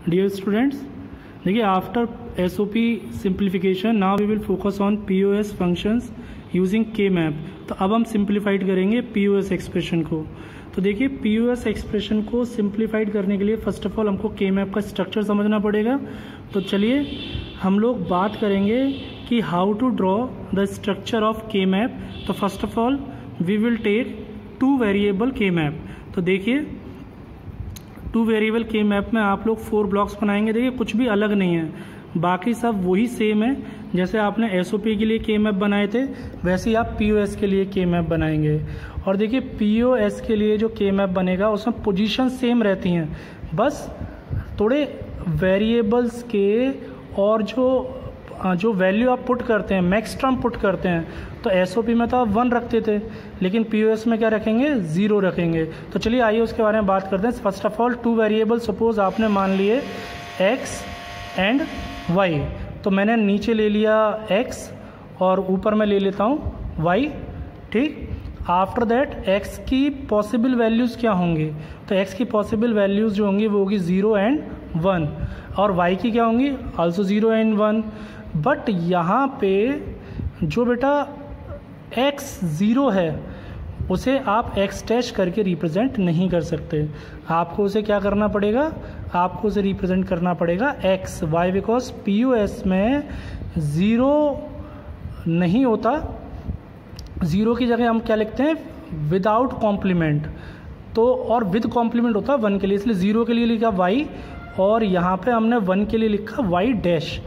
Dear students, देखिए after SOP simplification now we will focus on POS functions using K map. तो अब हम simplified करेंगे POS expression को। तो देखिए पीओएस एक्सप्रेशन को सिंप्लीफाइड करने के लिए फर्स्ट ऑफ ऑल हमको के मैप का स्ट्रक्चर समझना पड़ेगा। तो चलिए हम लोग बात करेंगे कि how to draw the structure of K map. तो first of all we will take two variable K map. तो देखिए टू वेरिएबल के मैप में आप लोग 4 ब्लॉक्स बनाएंगे। देखिए कुछ भी अलग नहीं है, बाकी सब वही सेम है। जैसे आपने एसओपी के लिए के मैप बनाए थे वैसे ही आप पीओएस के लिए के मैप बनाएंगे। और देखिए पीओएस के लिए जो के मैप बनेगा उसमें पोजीशन सेम रहती हैं, बस थोड़े वेरिएबल्स के और जो वैल्यू आप पुट करते हैं मैक्स टर्म पुट करते हैं। तो एसओपी में तो आप 1 रखते थे, लेकिन पीओएस में क्या रखेंगे, 0 रखेंगे। तो चलिए आइए उसके बारे में बात करते हैं। First of all two variable, suppose आपने मान लिए x एंड y। तो मैंने नीचे ले लिया x और ऊपर मैं ले लेता हूँ y, ठीक। आफ्टर दैट x की पॉसिबल वैल्यूज़ क्या होंगी, तो x की पॉसिबल वैल्यूज़ जो होंगी वो होगी 0 एंड 1, और y की क्या होंगी, आल्सो 0 एंड 1। बट यहाँ पे जो बेटा x 0 है उसे आप x डैश करके रिप्रेजेंट नहीं कर सकते। आपको उसे क्या करना पड़ेगा, आपको उसे रिप्रेजेंट करना पड़ेगा x। वाई, बिकॉज पीओएस में 0 नहीं होता, 0 की जगह हम क्या लिखते हैं, विदाउट कॉम्प्लीमेंट। तो और विद कॉम्प्लीमेंट होता है 1 के लिए, इसलिए 0 के लिए लिखा y और यहाँ पे हमने 1 के लिए लिखा y डैश।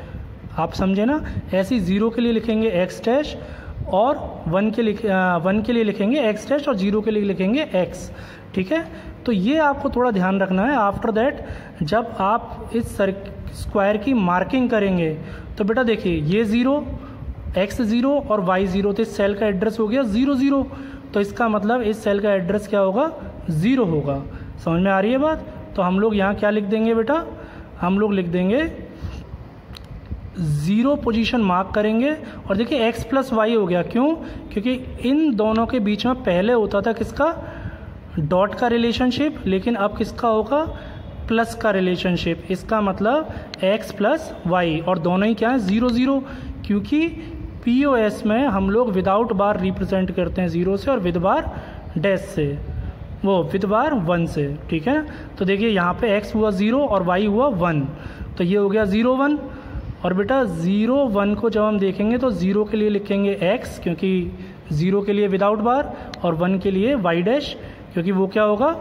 आप समझे ना, ऐसे ही 0 के लिए लिखेंगे x डैश और 1 के लिए लिखेंगे x डैश और 0 के लिए लिखेंगे x, ठीक है। तो ये आपको थोड़ा ध्यान रखना है। आफ्टर दैट जब आप इस स्क्वायर की मार्किंग करेंगे तो बेटा देखिए ये 0, x 0 और y 0, तो इस सेल का एड्रेस हो गया 0 0। तो इसका मतलब इस सेल का एड्रेस क्या होगा, 0 होगा। समझ में आ रही है बात। तो हम लोग यहाँ क्या लिख देंगे बेटा, हम लोग लिख देंगे 0 पोजीशन मार्क करेंगे। और देखिए x प्लस वाई हो गया, क्यों, क्योंकि इन दोनों के बीच में पहले होता था किसका, डॉट का रिलेशनशिप, लेकिन अब किसका होगा, प्लस का रिलेशनशिप। इसका मतलब x प्लस वाई, और दोनों ही क्या है 0 0, क्योंकि पीओएस में हम लोग विदाउट बार रिप्रेजेंट करते हैं 0 से और विद बार डैश से, वो विद बार 1 से, ठीक है। तो देखिए यहाँ पे x हुआ 0 और y हुआ 1, तो ये हो गया 0 1। और बेटा 0 1 को जब हम देखेंगे तो 0 के लिए लिखेंगे x, क्योंकि 0 के लिए विदाउट बार, और 1 के लिए y डैश, क्योंकि वो क्या होगा,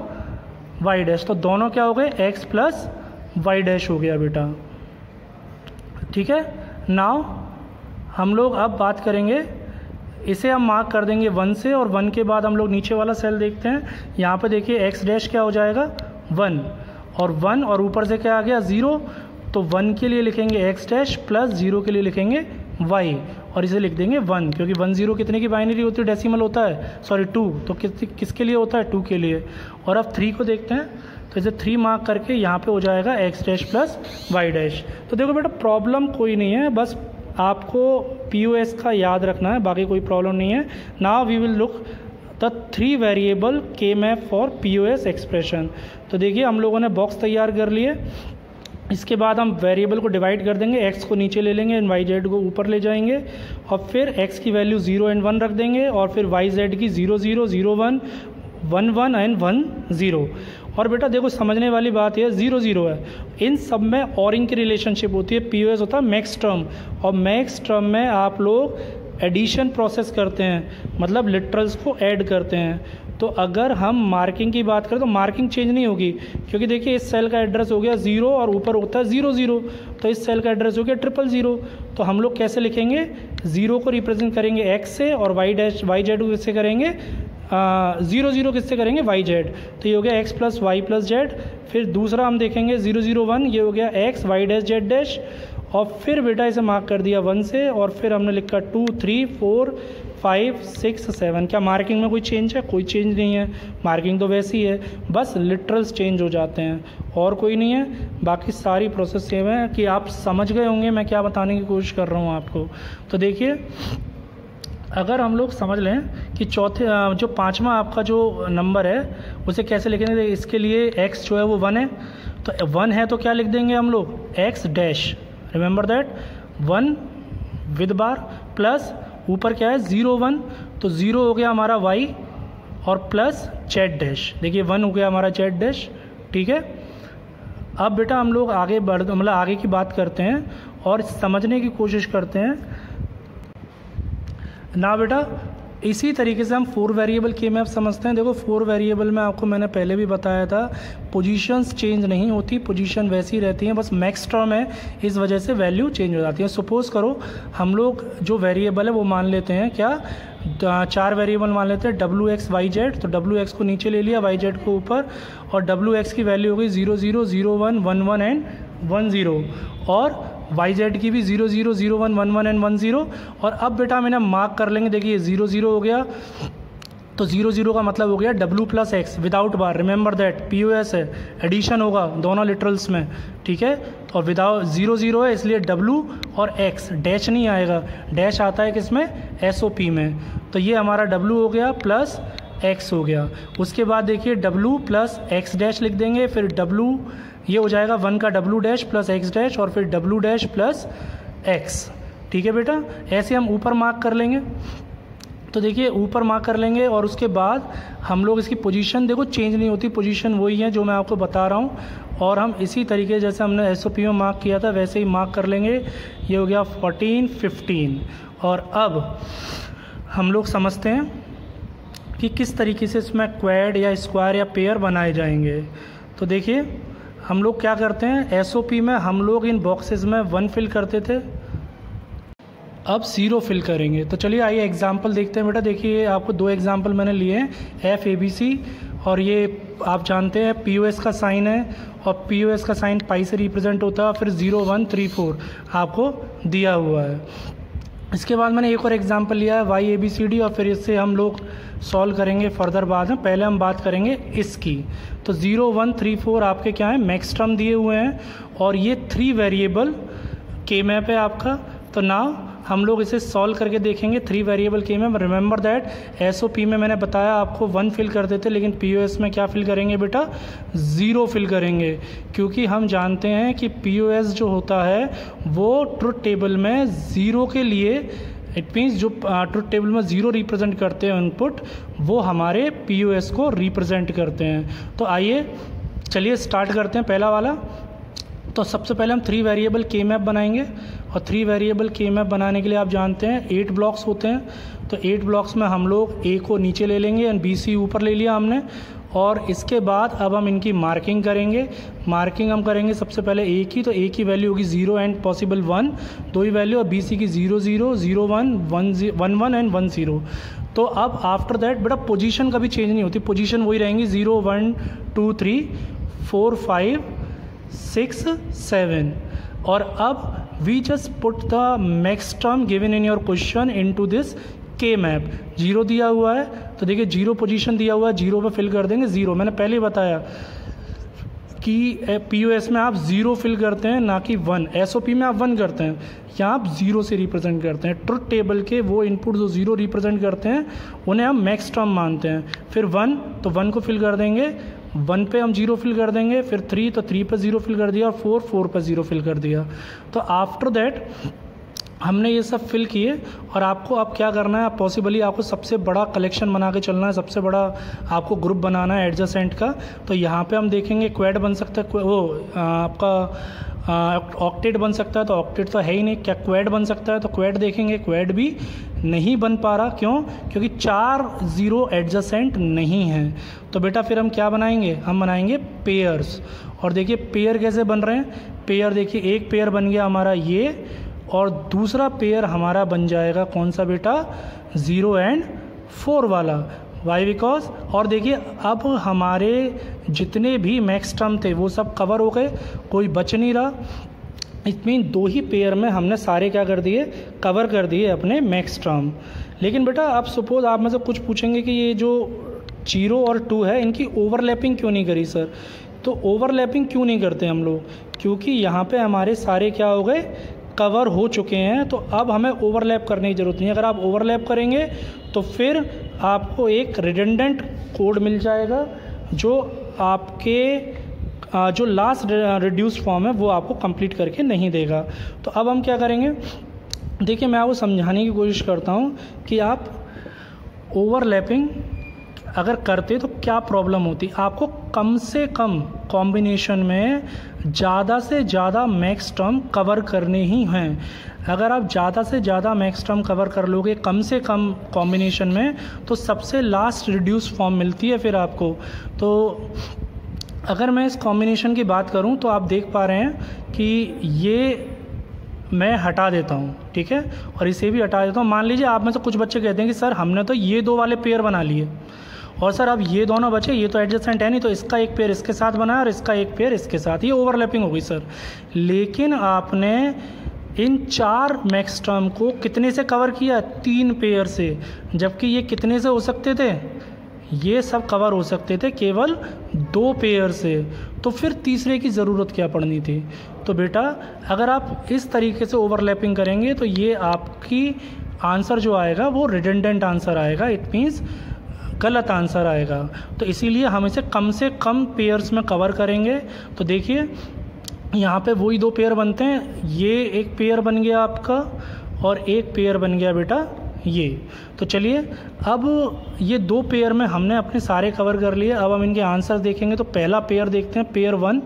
y डैश। तो दोनों क्या हो गए, x प्लस y डैश हो गया बेटा, ठीक है। नाउ हम लोग अब बात करेंगे, इसे हम मार्क कर देंगे 1 से, और 1 के बाद हम लोग नीचे वाला सेल देखते हैं। यहाँ पे देखिए x डैश क्या हो जाएगा 1, और 1 और ऊपर से क्या आ गया 0। तो 1 के लिए लिखेंगे x डैश प्लस 0 के लिए लिखेंगे y, और इसे लिख देंगे 1, क्योंकि 1 0 कितने की बाइनरी होती है, डेसिमल होता है, सॉरी 2। तो किसके लिए होता है, 2 के लिए। और अब 3 को देखते हैं, तो इसे 3 मार्क करके यहाँ पे हो जाएगा x dash plus y dash. तो देखो बेटा प्रॉब्लम कोई नहीं है, बस आपको पीओएस का याद रखना है, बाकी कोई प्रॉब्लम नहीं है। Now we will look the 3 variable K map for POS expression. तो देखिए हम लोगों ने बॉक्स तैयार कर लिए। इसके बाद हम वेरिएबल को डिवाइड कर देंगे, x को नीचे ले लेंगे एंड yz को ऊपर ले जाएंगे, और फिर x की वैल्यू 0 एंड 1 रख देंगे, और फिर yz की 0 0 0 1 1 1 एंड 1 0। और बेटा देखो समझने वाली बात यह 0 0 है, इन सब में ऑरिंग की रिलेशनशिप होती है। पीओएस होता है मैक्स टर्म, और मैक्स टर्म में आप लोग एडिशन प्रोसेस करते हैं, मतलब लिटरल्स को ऐड करते हैं। तो अगर हम मार्किंग की बात करें तो मार्किंग चेंज नहीं होगी, क्योंकि देखिए इस सेल का एड्रेस हो गया 0 और ऊपर होता है 0 0, तो इस सेल का एड्रेस हो गया 0 0 0। तो हम लोग कैसे लिखेंगे, 0 को रिप्रेजेंट करेंगे x से, और y डैश y z को किससे करेंगे, 0 0 किससे करेंगे, y z। तो ये हो गया x plus Y plus Z. फिर दूसरा हम देखेंगे 0 0 1, ये हो गया x y dash z dash, और फिर बेटा इसे मार्क कर दिया 1 से, और फिर हमने लिखा 2 3 4 5 6 7। क्या मार्किंग में कोई चेंज है, कोई चेंज नहीं है, मार्किंग तो वैसी है, बस लिटरल्स चेंज हो जाते हैं और कोई नहीं है। बाकी सारी प्रोसेस सेम है, कि आप समझ गए होंगे मैं क्या बताने की कोशिश कर रहा हूँ आपको। तो देखिए अगर हम लोग समझ लें कि जो 5वां आपका जो नंबर है उसे कैसे लिखेंगे, इसके लिए x जो है वो 1 है, तो 1 है तो क्या लिख देंगे हम लोग x dash, remember that 1 with bar plus ऊपर क्या है 0 1, तो 0 हो गया हमारा y और प्लस जेड डैश, देखिए 1 हो गया हमारा जेड डैश, ठीक है। अब बेटा हम लोग आगे मतलब आगे की बात करते हैं और समझने की कोशिश करते हैं ना बेटा। इसी तरीके से हम 4 वेरिएबल के मैप समझते हैं। देखो 4 वेरिएबल में आपको मैंने पहले भी बताया था पोजीशंस चेंज नहीं होती, पोजीशन वैसी रहती हैं, बस मैक्स टर्म है, इस वजह से वैल्यू चेंज हो जाती है। सपोज़ करो हम लोग जो वेरिएबल है वो मान लेते हैं क्या, 4 वेरिएबल मान लेते हैं WX YZ, तो WX को नीचे ले लिया, YZ को ऊपर, और WX की वैल्यू हो गई 0 0 0 1 1 1 एंड 1 0, और YZ की भी 0 0 0 1 1 1 एंड 1 0। और अब बेटा मैंने मार्क कर लेंगे, देखिए 0 0 हो गया, तो 0 0 का मतलब हो गया W plus x without bar, remember that POS है, एडिशन होगा दोनों लिटरल्स में, ठीक है। और विदाउट 0 0 है इसलिए W और X, डैश नहीं आएगा, डैश आता है किसमें, SOP में। तो ये हमारा W हो गया प्लस X हो गया। उसके बाद देखिए W प्लस X डैश लिख देंगे, फिर W ये हो जाएगा 1 का W dash plus X dash, और फिर W डैश प्लस X, ठीक है बेटा। ऐसे हम ऊपर मार्क कर लेंगे, तो देखिए ऊपर मार्क कर लेंगे, और उसके बाद हम लोग इसकी पोजीशन देखो चेंज नहीं होती, पोजीशन वही है जो मैं आपको बता रहा हूँ, और हम इसी तरीके जैसे हमने SOP में मार्क किया था वैसे ही मार्क कर लेंगे। ये हो गया 14 15। और अब हम लोग समझते हैं कि किस तरीके से इसमें क्वैड या स्क्वायर या पेयर बनाए जाएंगे। तो देखिए हम लोग क्या करते हैं, SOP में हम लोग इन बॉक्सेस में 1 फिल करते थे, अब 0 फिल करेंगे। तो चलिए आइए एग्जाम्पल देखते हैं बेटा। देखिए आपको 2 एग्जाम्पल मैंने लिए हैं, FABC, और ये आप जानते हैं POS का साइन है, और POS का साइन पाई से रिप्रेजेंट होता है, फिर 0 1 3 4 आपको दिया हुआ है। इसके बाद मैंने एक और एग्जाम्पल लिया है YABCD, और फिर इससे हम लोग सॉल्व करेंगे फर्दर बाद में। पहले हम बात करेंगे इसकी। तो 0 1 3 4 आपके क्या है, मैक्स टर्म दिए हुए हैं, और ये 3 वेरिएबल के मैप है आपका। तो नाउ हम लोग इसे सॉल्व करके देखेंगे 3 variable K map. Remember that SOP में मैंने बताया आपको 1 फिल करते थे, लेकिन POS में क्या फिल करेंगे बेटा, 0 फिल करेंगे, क्योंकि हम जानते हैं कि POS जो होता है वो ट्रुथ टेबल में 0 के लिए, इट मीन्स जो ट्रुथ टेबल में 0 रिप्रेजेंट करते हैं इनपुट, वो हमारे POS को रिप्रेजेंट करते हैं। तो आइए चलिए स्टार्ट करते हैं पहला वाला। तो सबसे पहले हम 3 वेरिएबल के मैप बनाएंगे, और 3 वेरिएबल के मैप बनाने के लिए आप जानते हैं 8 ब्लॉक्स होते हैं। तो 8 ब्लॉक्स में हम लोग A को नीचे ले लेंगे एंड BC ऊपर ले लिया हमने, और इसके बाद अब हम इनकी मार्किंग करेंगे। मार्किंग हम करेंगे सबसे पहले A की, तो A की वैल्यू होगी 0 एंड पॉसिबल 1, 2 ही वैल्यू, और BC की 0 0 0 1 1 1 एंड 1 0। तो अब आफ्टर दैट बेटा पोजीशन कभी चेंज नहीं होती, पोजीशन वही रहेंगी 0 1 2 3 4 5 6 7। और अब we just put the max term given in your question into this K map. 0 दिया हुआ है, तो देखिए 0 पोजीशन दिया हुआ है, 0 पे फिल कर देंगे 0। मैंने पहले ही बताया कि POS में आप 0 फिल करते हैं, ना कि 1। SOP में आप 1 करते हैं, यहाँ आप 0 से रिप्रेजेंट करते हैं। ट्रुथ टेबल के वो इनपुट जो 0 रिप्रेजेंट करते हैं उन्हें हम मैक्स टर्म मानते हैं। फिर 1, तो 1 को फिल कर देंगे, 1 पे हम 0 फिल कर देंगे, फिर 3, तो 3 पे 0 फिल कर दिया, और 4 पे 0 फिल कर दिया। तो आफ्टर दैट हमने ये सब फिल किए, और आपको अब क्या करना है, पॉसिबली आपको सबसे बड़ा कलेक्शन बना के चलना है, सबसे बड़ा आपको ग्रुप बनाना है एडजेसेंट का। तो यहाँ पे हम देखेंगे क्वैड बन सकता है, वो आपका ऑक्टेट बन सकता है, तो ऑक्टेट तो है ही नहीं, क्या क्वैड बन सकता है, तो क्वैड देखेंगे, क्वैड भी नहीं बन पा रहा। क्यों? क्योंकि 4 0 एडजेसेंट नहीं है। तो बेटा फिर हम क्या बनाएंगे, हम बनाएंगे पेयर्स। और देखिए पेयर कैसे बन रहे हैं, पेयर देखिए एक पेयर बन गया हमारा ये, और दूसरा पेयर हमारा बन जाएगा कौन सा बेटा, 0 एंड 4 वाला। वाई बिकॉज, और देखिए अब हमारे जितने भी मैक्स टर्म थे वो सब कवर हो गए, कोई बच नहीं रहा। इट मीन 2 ही पेयर में हमने सारे क्या कर दिए, कवर कर दिए अपने मैक्स टर्म। लेकिन बेटा आप सपोज आप में से कुछ पूछेंगे कि ये जो 0 और 2 है इनकी ओवरलैपिंग क्यों नहीं करी सर। तो ओवरलैपिंग क्यों नहीं करते हम लोग, क्योंकि यहाँ पे हमारे सारे क्या हो गए, कवर हो चुके हैं। तो अब हमें ओवरलैप करने की ज़रूरत नहीं है। अगर आप ओवरलैप करेंगे तो फिर आपको एक रिडंडेंट कोड मिल जाएगा जो आपके जो लास्ट रिड्यूस फॉर्म है वो आपको कंप्लीट करके नहीं देगा। तो अब हम क्या करेंगे, देखिए मैं आपको समझाने की कोशिश करता हूँ कि आप ओवरलैपिंग अगर करते तो क्या प्रॉब्लम होती। आपको कम से कम कॉम्बिनेशन में ज़्यादा से ज़्यादा मैक्स टर्म कवर करने ही हैं। अगर आप ज़्यादा से ज़्यादा मैक्स टर्म कवर कर लोगे कम से कम कॉम्बिनेशन में, तो सबसे लास्ट रिड्यूस फॉर्म मिलती है फिर आपको। तो अगर मैं इस कॉम्बिनेशन की बात करूं तो आप देख पा रहे हैं कि ये मैं हटा देता हूं, ठीक है, और इसे भी हटा देता हूं। मान लीजिए आप में से कुछ बच्चे कहते हैं कि सर हमने तो ये दो वाले पेयर बना लिए, और सर अब ये दोनों बचे, ये तो एडजेसेंट है नहीं, तो इसका एक पेयर इसके साथ बनाया और इसका एक पेयर इसके साथ, ये ओवरलैपिंग हो गई सर। लेकिन आपने इन 4 मैक्स टर्म को कितने से कवर किया, 3 पेयर से, जबकि ये कितने से हो सकते थे, ये सब कवर हो सकते थे केवल 2 पेयर से। तो फिर तीसरे की ज़रूरत क्या पड़नी थी। तो बेटा अगर आप इस तरीके से ओवरलैपिंग करेंगे तो ये आपकी आंसर जो आएगा वो रिडंडेंट आंसर आएगा, इट मीन्स गलत आंसर आएगा। तो इसीलिए हम इसे कम से कम पेयर्स में कवर करेंगे। तो देखिए यहाँ पे वही 2 पेयर बनते हैं, ये एक पेयर बन गया आपका और एक पेयर बन गया बेटा ये। तो चलिए अब ये 2 पेयर में हमने अपने सारे कवर कर लिए। अब हम इनके आंसर देखेंगे। तो पहला पेयर देखते हैं, पेयर 1,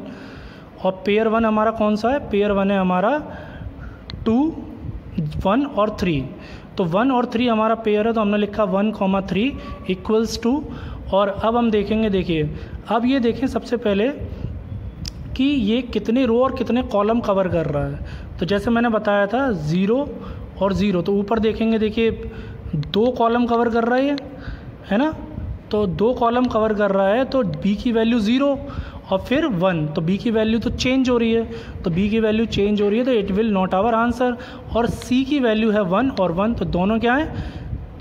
और पेयर 1 हमारा कौन सा है, पेयर 1 है हमारा 2, 1 और 3। तो 1 और 3 हमारा पेयर है, तो हमने लिखा 1, 3 इक्वल्स टू। और अब हम देखेंगे, देखिए अब ये देखें सबसे पहले कि ये कितने रो और कितने कॉलम कवर कर रहा है। तो जैसे मैंने बताया था 0 और 0, तो ऊपर देखेंगे, देखिए 2 कॉलम कवर कर रहा है ना, तो 2 कॉलम कवर कर रहा है, तो b की वैल्यू 0 और फिर 1, तो b की वैल्यू तो चेंज हो रही है, तो b की वैल्यू चेंज हो रही है, तो it will not our answer. और c की वैल्यू है 1 और 1, तो दोनों क्या है,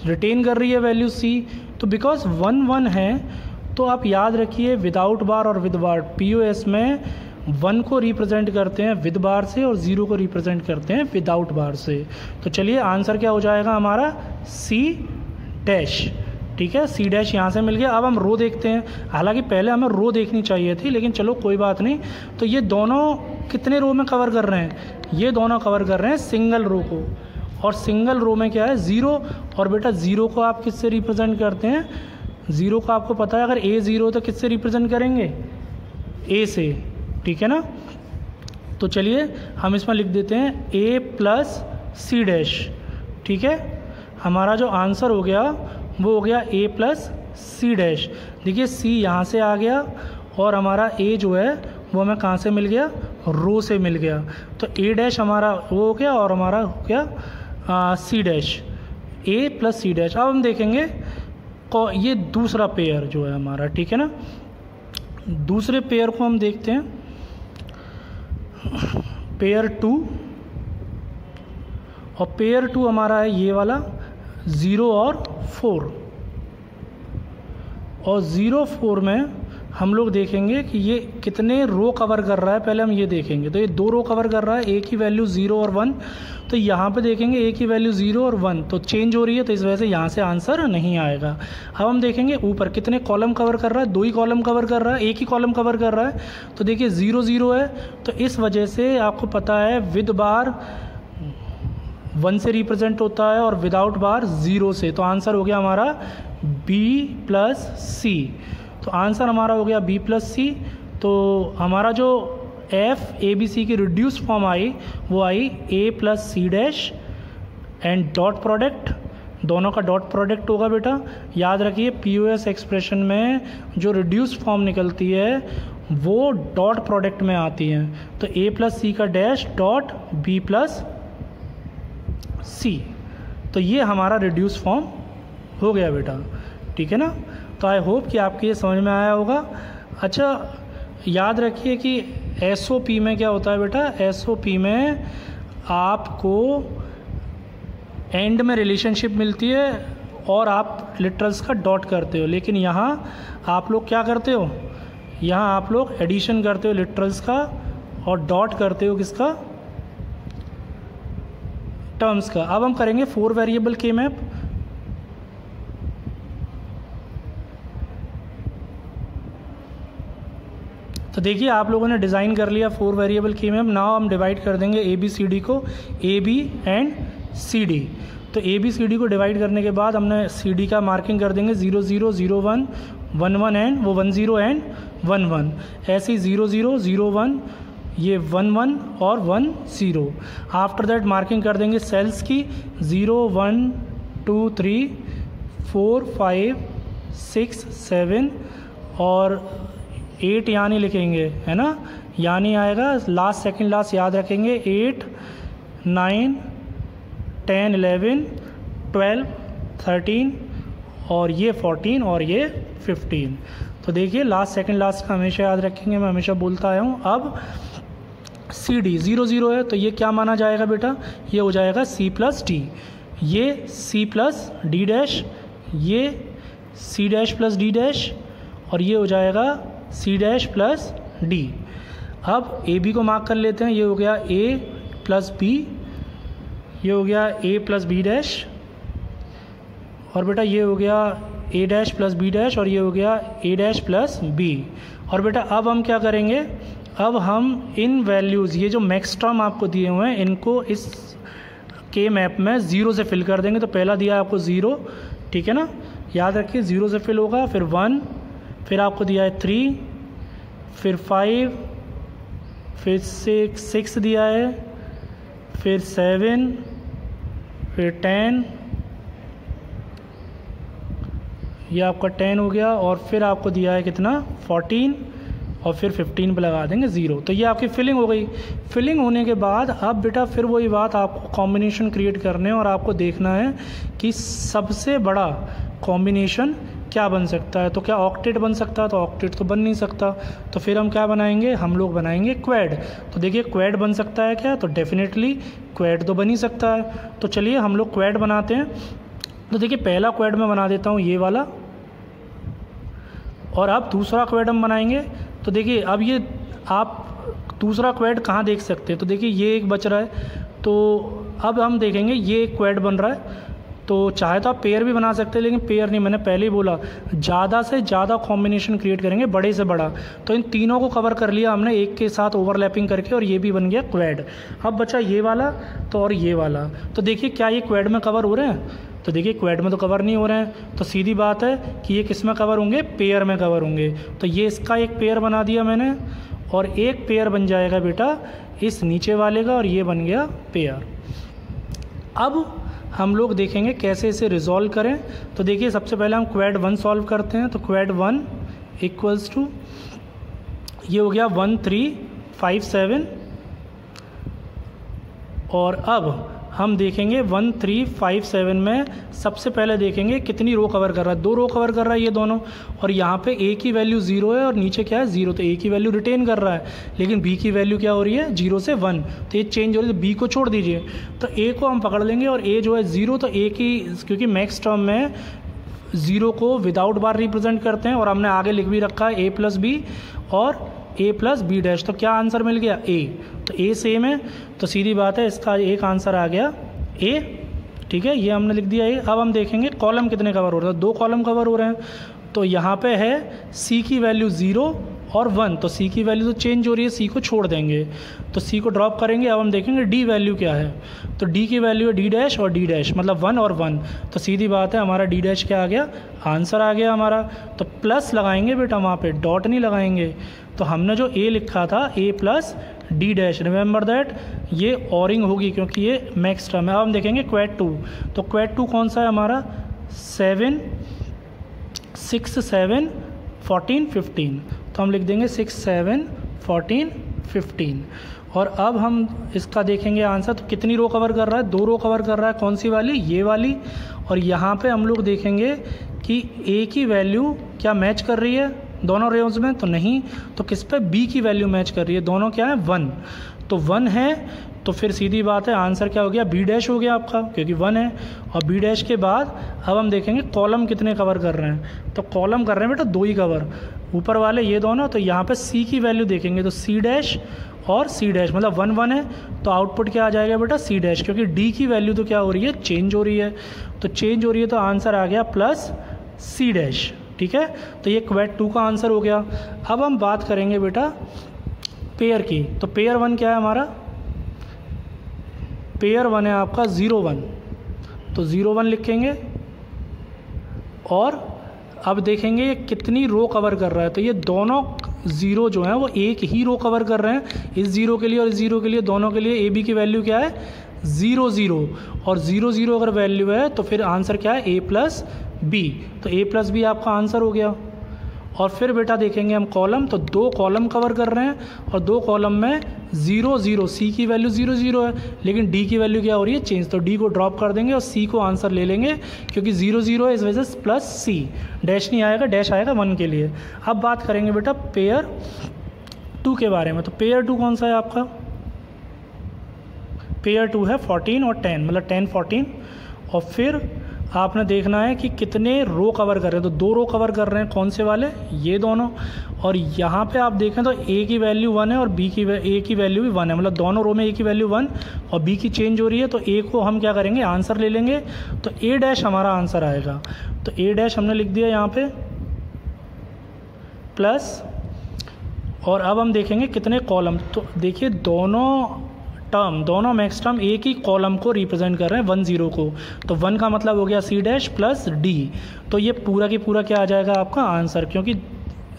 रिटेन कर रही है वैल्यू c। तो बिकॉज 1 1 है, तो आप याद रखिए विदाउट बार और विद बार, POS में 1 को रिप्रेजेंट करते हैं विद बार से और 0 को रिप्रेजेंट करते हैं विदाउट बार से। तो चलिए आंसर क्या हो जाएगा हमारा C डैश, ठीक है, C डैश यहाँ से मिल गया। अब हम रो देखते हैं, हालांकि पहले हमें रो देखनी चाहिए थी, लेकिन चलो कोई बात नहीं। तो ये दोनों कितने रो में कवर कर रहे हैं, ये दोनों कवर कर रहे हैं सिंगल रो को, और सिंगल रो में क्या है 0। और बेटा 0 को आप किससे रिप्रेजेंट करते हैं, 0 को आपको पता है अगर A 0 तो किससे रिप्रेजेंट करेंगे, A से, ठीक है ना। तो चलिए हम इसमें लिख देते हैं A प्लस C डैश, ठीक है। हमारा जो आंसर हो गया वो हो गया A प्लस C डैश। देखिए C यहाँ से आ गया और हमारा A जो है वो हमें कहाँ से मिल गया, रो से मिल गया। तो A डैश हमारा वो हो गया और हमारा हो गया C dash, A plus C dash. अब हम देखेंगे ये दूसरा पेयर जो है हमारा, ठीक है ना। दूसरे पेयर को हम देखते हैं, पेयर 2, और पेयर 2 हमारा है ये वाला 0 और 4। और 0 4 में हम लोग देखेंगे कि ये कितने रो कवर कर रहा है, पहले हम ये देखेंगे। तो ये 2 रो कवर कर रहा है, A की वैल्यू 0 और 1। तो यहाँ पे देखेंगे A की वैल्यू 0 और 1 तो चेंज हो रही है, तो इस वजह से यहाँ से आंसर नहीं आएगा। अब हम देखेंगे ऊपर कितने कॉलम कवर कर रहा है, 2 ही कॉलम कवर कर रहा है, एक ही कॉलम कवर कर रहा है। तो देखिए 0 0 है, तो इस वजह से आपको पता है विद बार 1 से रिप्रेजेंट होता है और विदाउट बार 0 से। तो आंसर हो गया हमारा B प्लस C। तो आंसर हमारा हो गया B प्लस C। तो हमारा जो FABC की रिड्यूस फॉर्म आई वो आई A plus C dash and dot product, दोनों का डॉट प्रोडक्ट होगा बेटा। याद रखिए POS एक्सप्रेशन में जो रिड्यूस फॉर्म निकलती है वो डॉट प्रोडक्ट में आती है। तो A प्लस C का dash dot B plus C। तो ये हमारा रिड्यूस फॉर्म हो गया बेटा, ठीक है ना। तो आई होप कि आपको ये समझ में आया होगा। अच्छा याद रखिए कि SOP में क्या होता है बेटा, SOP में आपको एंड में रिलेशनशिप मिलती है और आप लिटरल्स का डॉट करते हो, लेकिन यहाँ आप लोग क्या करते हो, यहाँ आप लोग एडिशन करते हो लिटरल्स का और डॉट करते हो किसका, टर्म्स का। अब हम करेंगे 4 वेरिएबल के मैप। तो देखिए आप लोगों ने डिज़ाइन कर लिया 4 वेरिएबल की में। नाउ हम डिवाइड कर देंगे ए बी सी डी को, A B and C D. तो ए बी सी डी को डिवाइड करने के बाद हमने सी डी का मार्किंग कर देंगे 0 0 0 1 1 1 एंड वो 1 0 एंड 1 1। ऐसे ही 0 0 0 1 ये 1 1 और 1 0। आफ्टर दैट मार्किंग कर देंगे सेल्स की 0 1 2 3 4 5 6 7 और 8 यानी लिखेंगे, है ना, यानी आएगा लास्ट सेकंड लास्ट याद रखेंगे 8 9 10 11 12 13 और ये 14 और ये 15। तो देखिए लास्ट सेकंड लास्ट का हमेशा याद रखेंगे, मैं हमेशा बोलता आया हूँ। अब सी डी 0 0 है तो ये क्या माना जाएगा बेटा, ये हो जाएगा सी प्लस डी। ये सी प्लस डी डैश, ये C dash plus D dash और ये हो जाएगा सी डैश प्लस डी। अब ए बी को मार्क कर लेते हैं। ये हो गया ए प्लस बी, ये हो गया ए प्लस बी डैश और बेटा ये हो गया ए डैश प्लस बी डैश और ये हो गया ए डैश प्लस बी। और बेटा अब हम क्या करेंगे, अब हम इन वैल्यूज़, ये जो मैक्स टर्म आपको दिए हुए हैं, इनको इस के मैप में 0 से फिल कर देंगे। तो पहला दिया है आपको 0, ठीक है ना, याद रखिए 0 से फिल होगा, फिर 1, फिर आपको दिया है 3, फिर 5, फिर 6 दिया है, फिर 7, फिर 10, ये आपका 10 हो गया और फिर आपको दिया है कितना 14 और फिर 15 पे लगा देंगे 0। तो ये आपकी फिलिंग हो गई। फिलिंग होने के बाद अब बेटा फिर वही बात, आपको कॉम्बिनेशन क्रिएट करने और आपको देखना है कि सबसे बड़ा कॉम्बिनेशन क्या बन सकता है। तो क्या ऑक्टेट बन सकता है, तो ऑक्टेट तो बन नहीं सकता। तो फिर हम क्या बनाएंगे, हम लोग बनाएंगे क्वैड। तो देखिए क्वैड बन सकता है क्या, तो डेफिनेटली क्वैड तो बन ही सकता है। तो चलिए हम लोग क्वैड बनाते हैं। तो देखिए पहला क्वैड मैं बना देता हूँ ये वाला और अब दूसरा क्वैड हम बनाएंगे। तो देखिए अब ये आप दूसरा क्वैड कहाँ देख सकते हैं, तो देखिए ये एक बच रहा है। तो अब हम देखेंगे ये एक क्वैड बन रहा है। तो चाहे तो आप पेयर भी बना सकते हैं, लेकिन पेयर नहीं, मैंने पहले ही बोला ज़्यादा से ज़्यादा कॉम्बिनेशन क्रिएट करेंगे, बड़े से बड़ा। तो इन तीनों को कवर कर लिया हमने एक के साथ ओवरलैपिंग करके और ये भी बन गया क्वैड। अब बचा ये वाला तो और ये वाला। तो देखिए क्या ये क्वैड में कवर हो रहे हैं, तो देखिए क्वैड में तो कवर नहीं हो रहे हैं। तो सीधी बात है कि ये किस में कवर होंगे, पेयर में कवर होंगे। तो ये इसका एक पेयर बना दिया मैंने और एक पेयर बन जाएगा बेटा इस नीचे वाले का और ये बन गया पेयर। अब हम लोग देखेंगे कैसे इसे रिजॉल्व करें। तो देखिए सबसे पहले हम क्वैड 1 सॉल्व करते हैं। तो क्वैड 1 इक्वल्स टू ये हो गया 1 3 5 7 और अब हम देखेंगे 1 3 5 7 में सबसे पहले देखेंगे कितनी रो कवर कर रहा है। 2 रो कवर कर रहा है ये दोनों और यहाँ पे a की वैल्यू 0 है और नीचे क्या है 0। तो a की वैल्यू रिटेन कर रहा है, लेकिन b की वैल्यू क्या हो रही है 0 से 1। तो ये चेंज हो रही है, तो b को छोड़ दीजिए। तो a को हम पकड़ लेंगे और a जो है 0। तो a की, क्योंकि मैक्स टर्म में 0 को विदाउट बार रिप्रेजेंट करते हैं और हमने आगे लिख भी रखा है a प्लस बी और a प्लस बी डैश। तो क्या आंसर मिल गया a। तो a सेम है, तो सीधी बात है इसका एक आंसर आ गया a, ठीक है, ये हमने लिख दिया a। अब हम देखेंगे कॉलम कितने कवर हो रहे हैं। 2 कॉलम कवर हो रहे हैं। तो यहाँ पे है c की वैल्यू 0 और 1। तो c की वैल्यू तो चेंज हो रही है, c को छोड़ देंगे, तो c को ड्रॉप करेंगे। अब हम देखेंगे d वैल्यू क्या है। तो d की वैल्यू है d डैश और d डैश, मतलब 1 और 1। तो सीधी बात है हमारा d डैश क्या आ गया, आंसर आ गया हमारा। तो प्लस लगाएंगे बेटा, वहाँ पे डॉट नहीं लगाएंगे। तो हमने जो a लिखा था a plus d dash, remember that ये ऑरिंग होगी क्योंकि ये मैक्स टर्म है। अब हम देखेंगे क्वैड 2। तो क्वैड 2 कौन सा है हमारा 7 6 7 14 15। तो हम लिख देंगे 6 7 14 15। और अब हम इसका देखेंगे आंसर। तो कितनी रो कवर कर रहा है, 2 रो कवर कर रहा है। कौन सी वाली, ये वाली। और यहाँ पे हम लोग देखेंगे कि a की वैल्यू क्या मैच कर रही है दोनों रेंज में, तो नहीं। तो किस पे, b की वैल्यू मैच कर रही है, दोनों क्या है 1। तो 1 है, तो फिर सीधी बात है आंसर क्या हो गया, b डैश हो गया आपका, क्योंकि 1 है। और b डैश के बाद अब हम देखेंगे कॉलम कितने कवर कर रहे हैं। तो कॉलम कर रहे हैं बेटा 2 ही कवर, ऊपर वाले ये दोनों। तो यहाँ पे c की वैल्यू देखेंगे तो c डैश और c डैश, मतलब 1 1 है। तो आउटपुट क्या आ जाएगा बेटा c डैश, क्योंकि d की वैल्यू तो क्या हो रही है, चेंज हो रही है। तो चेंज हो रही है तो आंसर आ गया प्लस c डैश। ठीक है, तो ये क्वेट 2 का आंसर हो गया। अब हम बात करेंगे बेटा पेयर की। तो पेयर 1 क्या है हमारा? पेयर 1 है आपका 0 1, तो 0 1 लिखेंगे। और अब देखेंगे ये कितनी रो कवर कर रहा है। तो ये दोनों ज़ीरो जो हैं वो एक ही रो कवर कर रहे हैं, इस ज़ीरो के लिए और इस ज़ीरो के लिए, दोनों के लिए। ए बी की वैल्यू क्या है? 0 0, और 0 0 अगर वैल्यू है तो फिर आंसर क्या है? a plus B. तो a प्लस बी आपका आंसर हो गया। और फिर बेटा देखेंगे हम कॉलम, तो 2 कॉलम कवर कर रहे हैं और 2 कॉलम में 0 0, सी की वैल्यू 0 0 है, लेकिन डी की वैल्यू क्या हो रही है? चेंज। तो डी को ड्रॉप कर देंगे और सी को आंसर ले लेंगे, क्योंकि 0 0 है इस वजह से प्लस सी, डैश नहीं आएगा, डैश आएगा 1 के लिए। अब बात करेंगे बेटा पेयर 2 के बारे में। तो पेयर 2 कौन सा है आपका? पेयर 2 है 14 और 10, मतलब 10 14। और फिर आपने देखना है कि कितने रो कवर कर रहे हैं। तो 2 रो कवर कर रहे हैं, कौन से वाले? ये दोनों। और यहाँ पे आप देखें तो a की वैल्यू 1 है और a की वैल्यू भी 1 है, मतलब दोनों रो में a की वैल्यू 1 और b की चेंज हो रही है। तो a को हम क्या करेंगे? आंसर ले लेंगे, तो a डैश हमारा आंसर आएगा। तो a डैश हमने लिख दिया यहाँ पे प्लस। और अब हम देखेंगे कितने कॉलम। तो देखिए दोनों मैक्स टर्म एक ही कॉलम को रिप्रेजेंट कर रहे हैं, 1 0 को। तो 1 का मतलब हो गया सी डैश प्लस डी। तो ये पूरा की पूरा क्या आ जाएगा आपका आंसर, क्योंकि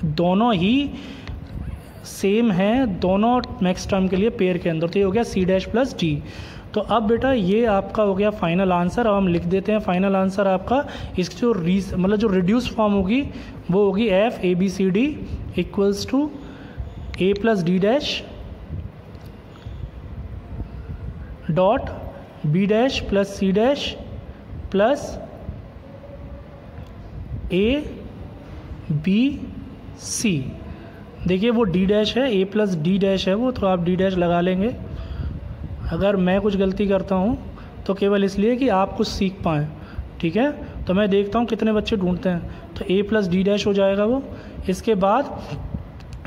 दोनों ही सेम हैं दोनों मैक्स टर्म के लिए पेयर के अंदर। तो ये हो गया सी डैश प्लस डी। तो अब बेटा ये आपका हो गया फाइनल आंसर। अब हम लिख देते हैं फाइनल आंसर आपका। इसकी जो मतलब जो रिड्यूस फॉर्म होगी वो होगी F A B C D equals to A plus D dash dot B dash plus C dash plus A B C. देखिए वो डी डैश है, ए प्लस डी डैश है वो, तो आप डी डैश लगा लेंगे। अगर मैं कुछ गलती करता हूँ तो केवल इसलिए कि आप कुछ सीख पाएँ, ठीक है। तो मैं देखता हूँ कितने बच्चे ढूंढते हैं, तो ए प्लस डी डैश हो जाएगा वो। इसके बाद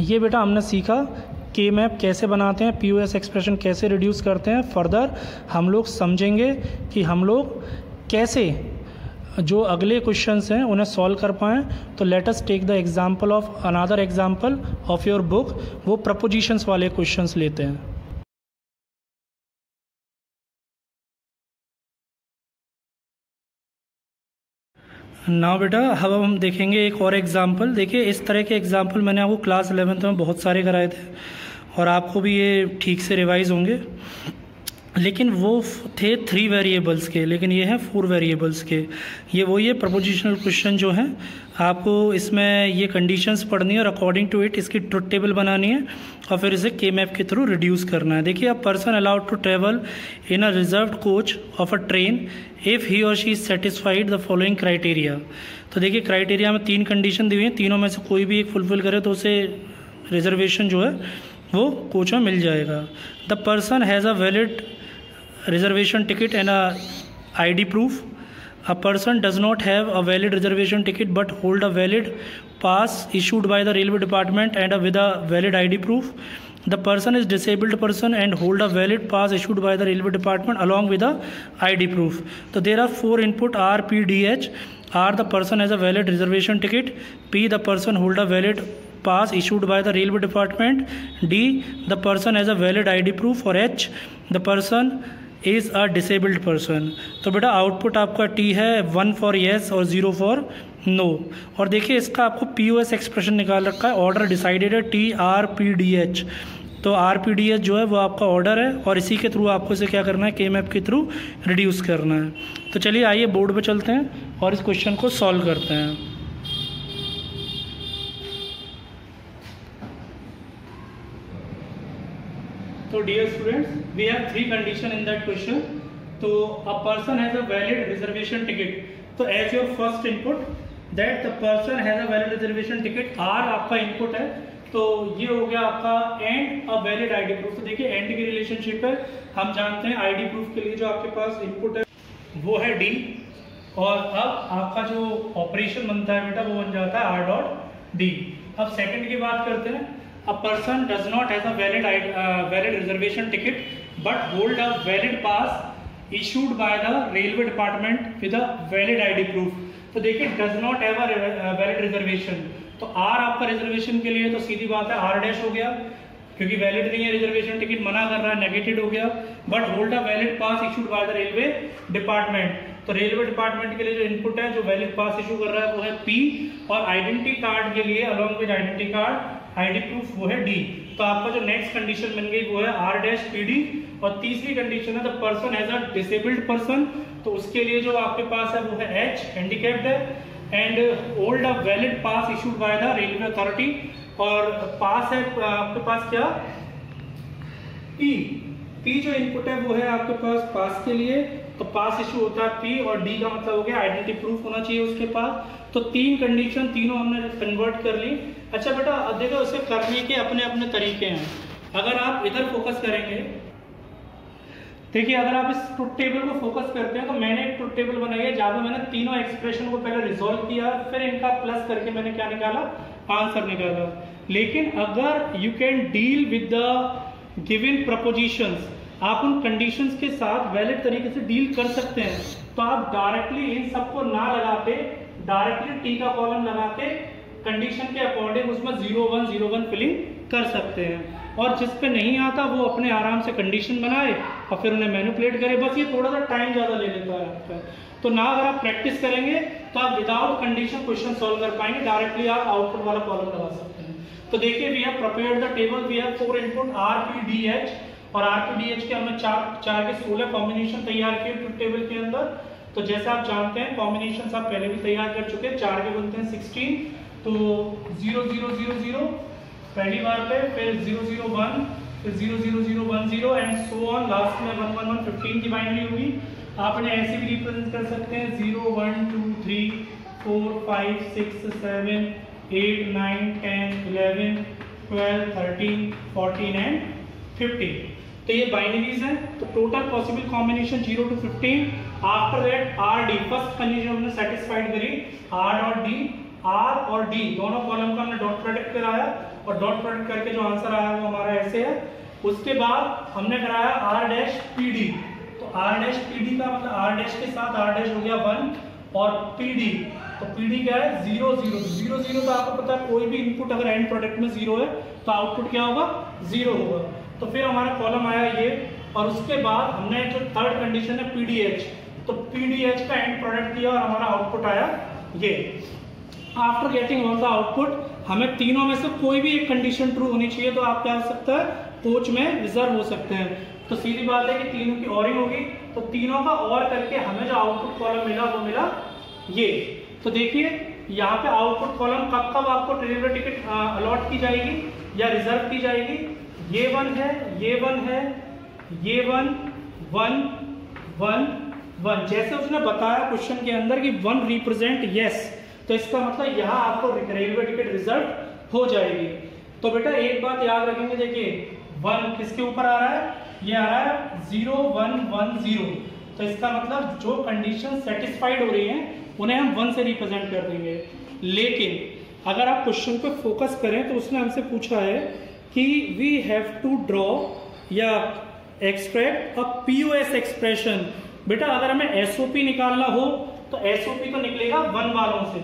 ये बेटा हमने सीखा के मैप कैसे बनाते हैं, पीओएस एक्सप्रेशन कैसे रिड्यूस करते हैं। फर्दर हम लोग समझेंगे कि हम लोग कैसे जो अगले क्वेश्चंस हैं उन्हें सॉल्व कर पाएँ। तो let us take the example of another example of your book. वो प्रपोजिशंस वाले क्वेश्चंस लेते हैं। नाउ बेटा अब हम देखेंगे एक और एग्जांपल। देखिए इस तरह के एग्जांपल मैंने आपको क्लास 11th में बहुत सारे कराए थे और आपको भी ये ठीक से रिवाइज होंगे, लेकिन वो थे 3 वेरिएबल्स के, लेकिन ये हैं 4 वेरिएबल्स के। ये वही है प्रपोजिशनल क्वेश्चन जो हैं। आपको इसमें ये कंडीशंस पढ़नी है और अकॉर्डिंग टू इट इसकी ट्रुथ टेबल बनानी है और फिर इसे के मैप के थ्रू रिड्यूस करना है। देखिए, a person allowed to travel in a reserved coach of a train if he or she is satisfied the following criteria. तो देखिए क्राइटेरिया में 3 कंडीशन दी हुई हैं, तीनों में से कोई भी एक फुलफिल करे तो उसे रिजर्वेशन जो है वो कोच में मिल जाएगा। The person has a valid reservation ticket and a ID proof. A person does not have a valid reservation ticket but hold a valid pass issued by the railway department and with a valid ID proof. The person is disabled person and hold a valid pass issued by the railway department along with a ID proof. So there are 4 input R, P, D, H. R, the person has a valid reservation ticket. P, the person hold a valid pass issued by the railway department. D, the person has a valid ID proof. और H, the person is a disabled person. तो बेटा output आपका T है 1 for yes और 0 for no. और देखिए इसका आपको पीओएस एक्सप्रेशन निकाल रखा है, ऑर्डर डिसाइडेड है T R P D H. तो आर पी डी एच जो है वो आपका ऑर्डर है और इसी के थ्रू आपको इसे क्या करना है, के मैप के थ्रू रिड्यूस करना है। तो चलिए आइए बोर्ड पे चलते हैं और इस क्वेश्चन को सॉल्व करते हैं। तो dear students, we have 3 condition in that question. तो a person has a valid reservation ticket, तो as your first input that the person has a valid reservation ticket, are आपका इनपुट है। तो ये हो गया आपका and a valid ID proof. तो देखिए एंड की रिलेशनशिप है, हम जानते हैं आईडी प्रूफ के लिए जो आपके पास इनपुट है वो है डी, और अब आपका जो ऑपरेशन बनता है बेटा वो बन जाता है आर डॉट डी। अब सेकंड की बात करते हैं। A person does not have a valid reservation ticket but hold a valid pass issued by the railway department with a valid ID proof. तो देखिए does not have a valid reservation, तो are आपका reservation के लिए तो सीधी बात है आर डैश हो गया, क्योंकि वैलिड नहीं है रिजर्वेशन टिकट, मना कर रहा है, नेगेटेड हो गया। But hold a valid pass issued by the railway department, तो रेलवे डिपार्टमेंट के लिए जो इनपुट है, जो वैलिड पास इशू कर रहा है वो है पी, और आइडेंटिटी कार्ड के लिए along with identity card ID proof वो है डी। तो आपका जो नेक्स्ट कंडीशन बन गई वो है आर डैश पी डी। और तीसरी कंडीशन है the person as a disabled person, तो उसके लिए जो आपके पास है वो है एच, हैंडीकैप्ड है, and hold a valid pass issued by the railway authority, और पास है आपके पास क्या पी, पी जो इनपुट है वो है आपके पास पास के लिए, तो पास इशू होता है पी, और डी का मतलब हो गया आइडेंटिटी प्रूफ होना चाहिए उसके पास। तो तीन कंडीशन तीनों हमने कन्वर्ट कर ली। अच्छा बेटा देखो उसे करने के अपने अपने तरीके हैं। अगर आप इधर फोकस करेंगे, देखिए अगर आप इस ट्रुथ टेबल को फोकस करते हैं तो मैंने एक ट्रुथ टेबल बनाई है जहां पे मैंने तीनों एक्सप्रेशन को पहले रिजोल्व किया, फिर इनका प्लस करके मैंने क्या निकाला, आंसर निकाला। लेकिन अगर you can deal with the given propositions, आप उन कंडीशंस के साथ वैलिड तरीके से डील कर सकते हैं, तो आप डायरेक्टली इन सबको ना लगाते डायरेक्टली टी का कॉलम लगा के कंडीशन के अकॉर्डिंग उसमें 01 01 फिलिंग कर सकते हैं। और जिस पे नहीं आता वो अपने आराम से कंडीशन बनाए और फिर उन्हें मैनिपुलेट करे, बस ये थोड़ा सा टाइम ज़्यादा ले लेता है आपका। तो ना अगर आप प्रैक्टिस करेंगे तो आप विदाउट कंडीशन क्वेश्चन सॉल्व कर पाएंगे, डायरेक्टली आप आउटपुट वाला कॉलम लगा सकते हैं। तो देखिए we have prepared the table, we have 4 input R P D H, और आर पी डी एच के हमने चार के 16 कॉम्बिनेशन तैयार किए ट्रुथ टेबल के अंदर। तो जैसे आप जानते हैं कॉम्बिनेशन आप पहले भी तैयार कर चुके हैं, 4 के बनते हैं 16, तो 0 0 0 0 पहली बार पे, फिर 0 0 1, फिर 0 0 0 1 0 एंड सो ऑन, लास्ट में 1 1 1 15 की बाइनरी होगी। आप इन्हें ऐसे भी रिप्रेजेंट कर सकते हैं 0 1 2 3 4 5 6 7 8 9 10 11 12 13 14 एंड 15। तो ये बाइनरीज हैं। तो total possible combination 0 to 15। After that R D, first condition हमने सेटिस्फाइड करी, आर और डी, आर और डी दोनों कॉलम का हमने डॉट प्रोडक्ट कराया, और डॉट प्रोडक्ट करके जो आंसर आया वो हमारा ऐसे है। उसके बाद हमने कराया आर डैश पी डी, तो आर डैश पी डी का मतलब आर डैश के साथ आर डैश हो गया 1, और पी डी, तो पी डी क्या है 0 0 0 0, तो आपको पता है कोई भी इनपुट अगर एंड प्रोडक्ट में 0 है तो आउटपुट क्या होगा 0 होगा। तो फिर हमारा कॉलम आया ये, और उसके बाद हमने जो थर्ड कंडीशन है पीडीएच, तो पीडीएच का एंड प्रोडक्ट दिया और हमारा आउटपुट आया ये। After getting all the output हमें तीनों में से कोई भी एक कंडीशन ट्रू होनी चाहिए, तो आप क्या हो सकता है कोच में रिजर्व हो सकते हैं। तो सीधी बात है कि तीनों की ऑरिंग होगी, तो तीनों का और करके हमें जो आउटपुट कॉलम मिला वो मिला ये। तो देखिए यहाँ पे आउटपुट कॉलम कब कब आपको रेलवे टिकट अलॉट की जाएगी या रिजर्व की जाएगी, ये 1 है, ये 1 है, ये 1 1 1 1, जैसे उसने बताया क्वेश्चन के अंदर कि 1 रिप्रेजेंट यस, तो इसका मतलब यहाँ आपको रेलवे टिकट रिजर्व हो जाएगी। तो बेटा एक बात याद रखेंगे, देखिए 1 किसके ऊपर आ रहा है, ये आ रहा है 0 1 1 0, तो इसका मतलब जो कंडीशन सेटिस्फाइड हो रही हैं उन्हें हम 1 से रिप्रेजेंट कर देंगे। लेकिन अगर आप क्वेश्चन पे फोकस करें तो उसने हमसे पूछा है कि वी हैव टू ड्रॉ या एक्सट्रैक्ट अ पीओएस एक्सप्रेशन। बेटा अगर हमें एसओपी निकालना हो तो एसओपी तो निकलेगा 1 वालों से,